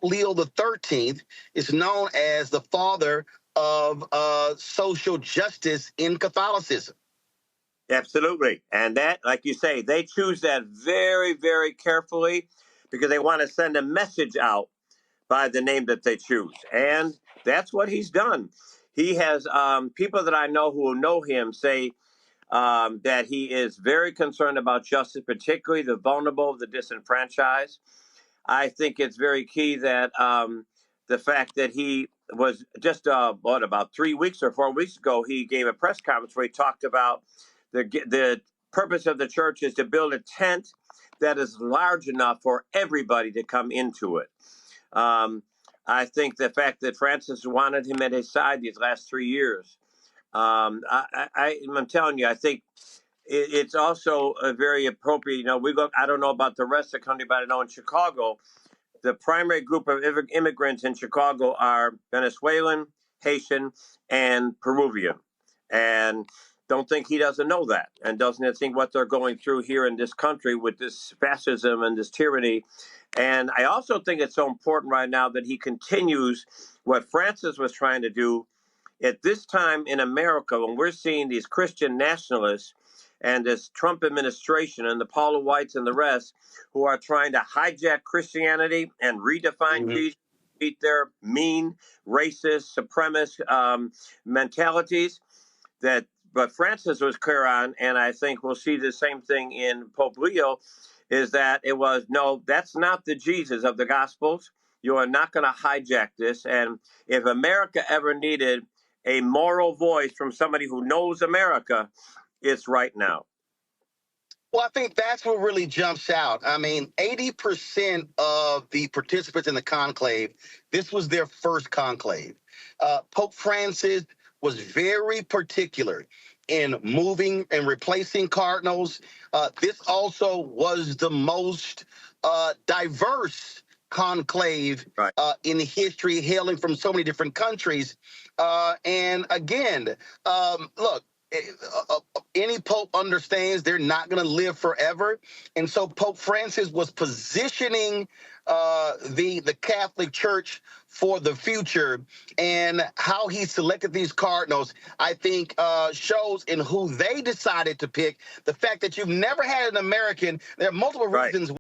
Leo the 13th is known as the father of social justice in Catholicism. Absolutely. And that, like you say, they choose that very, very carefully because they want to send a message out by the name that they choose. And that's what he's done. He has people that I know who know him say that he is very concerned about justice, particularly the vulnerable, the disenfranchised. I think it's very key that the fact that he was just, about 3 weeks or 4 weeks ago, he gave a press conference where he talked about the purpose of the church is to build a tent that is large enough for everybody to come into it. I think the fact that Francis wanted him at his side these last 3 years, I'm telling you, I think it's also a very appropriate. I don't know about the rest of the country, but I know in Chicago, the primary group of immigrants in Chicago are Venezuelan, Haitian, and Peruvian. And don't think he doesn't know that and doesn't think what they're going through here in this country with this fascism and this tyranny. And I also think it's so important right now that he continues what Francis was trying to do at this time in America, when we're seeing these Christian nationalists and this Trump administration and the Paula Whites and the rest who are trying to hijack Christianity and redefine Jesus, meet their mean, racist, supremacist mentalities. But Francis was clear on, and I think we'll see the same thing in Pope Leo, is that it was, no, that's not the Jesus of the Gospels. You are not going to hijack this. And if America ever needed a moral voice from somebody who knows America, it's right now. Well, I think that's what really jumps out. I mean, 80% of the participants in the conclave, this was their first conclave. Pope Francis was very particular in moving and replacing cardinals. This also was the most diverse conclave in history, hailing from so many different countries. And again, look, any pope understands they're not going to live forever. And so Pope Francis was positioning the Catholic Church for the future, and how he selected these cardinals, I think, shows in who they decided to pick. The fact that you've never had an American, there are multiple reasons